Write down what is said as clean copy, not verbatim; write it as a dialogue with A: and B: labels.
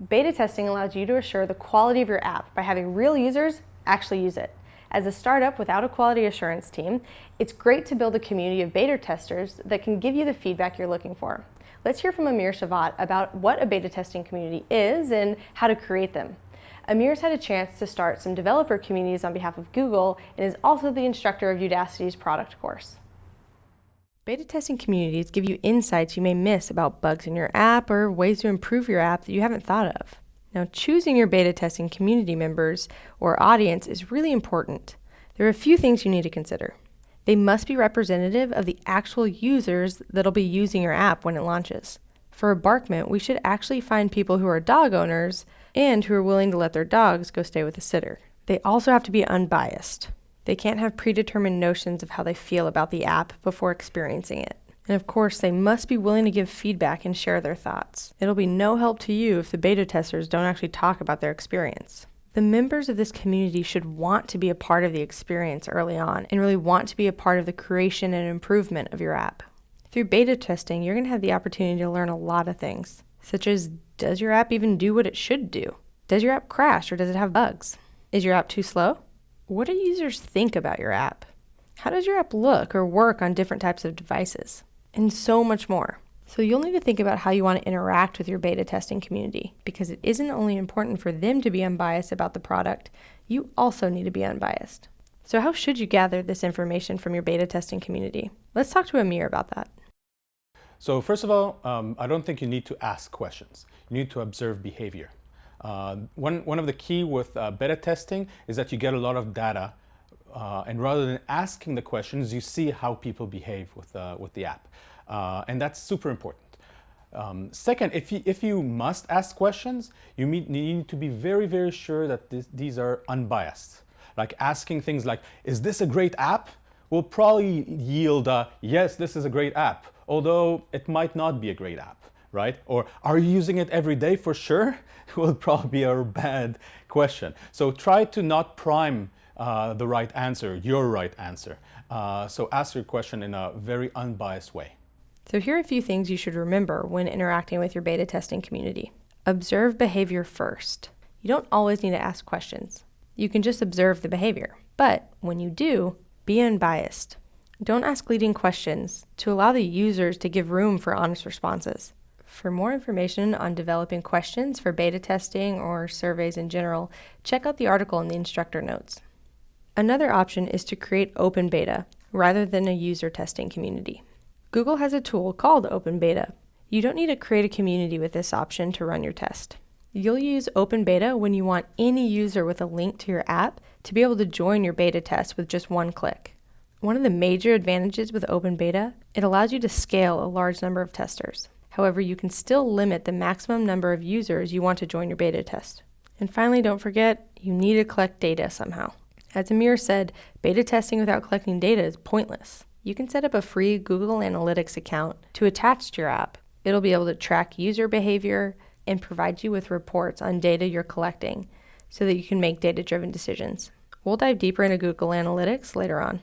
A: Beta testing allows you to assure the quality of your app by having real users actually use it. As a startup without a quality assurance team, it's great to build a community of beta testers that can give you the feedback you're looking for. Let's hear from Amir Shavat about what a beta testing community is and how to create them. Amir's had a chance to start some developer communities on behalf of Google and is also the instructor of Udacity's product course. Beta testing communities give you insights you may miss about bugs in your app or ways to improve your app that you haven't thought of. Now, choosing your beta testing community members or audience is really important. There are a few things you need to consider. They must be representative of the actual users that'll be using your app when it launches. For embarkment, we should actually find people who are dog owners and who are willing to let their dogs go stay with a sitter. They also have to be unbiased. They can't have predetermined notions of how they feel about the app before experiencing it. And of course, they must be willing to give feedback and share their thoughts. It'll be no help to you if the beta testers don't actually talk about their experience. The members of this community should want to be a part of the experience early on and really want to be a part of the creation and improvement of your app. Through beta testing, you're going to have the opportunity to learn a lot of things, such as, does your app even do what it should do? Does your app crash or does it have bugs? Is your app too slow? What do users think about your app? How does your app look or work on different types of devices? And so much more. So you'll need to think about how you want to interact with your beta testing community, because it isn't only important for them to be unbiased about the product, you also need to be unbiased. So how should you gather this information from your beta testing community? Let's talk to Amir about that.
B: So first of all, I don't think you need to ask questions. You need to observe behavior. One of the key with beta testing is that you get a lot of data, and rather than asking the questions, you see how people behave with the app. And that's super important. Second, if you must ask questions, you need to be very, very sure that these are unbiased. Like asking things like, is this a great app? Will probably yield a, yes, this is a great app, although it might not be a great app, right? Or are you using it every day for sure? Will probably be a bad question. So try to not prime the right answer, your right answer. So ask your question in a very unbiased way.
A: So here are a few things you should remember when interacting with your beta testing community. Observe behavior first. You don't always need to ask questions. You can just observe the behavior. But when you do, be unbiased. Don't ask leading questions to allow the users to give room for honest responses. For more information on developing questions for beta testing or surveys in general, check out the article in the instructor notes. Another option is to create open beta rather than a user testing community. Google has a tool called Open Beta. You don't need to create a community with this option to run your test. You'll use Open Beta when you want any user with a link to your app to be able to join your beta test with just one click. One of the major advantages with Open Beta, it allows you to scale a large number of testers. However, you can still limit the maximum number of users you want to join your beta test. And finally, don't forget, you need to collect data somehow. As Amir said, beta testing without collecting data is pointless. You can set up a free Google Analytics account to attach to your app. It'll be able to track user behavior and provide you with reports on data you're collecting so that you can make data-driven decisions. We'll dive deeper into Google Analytics later on.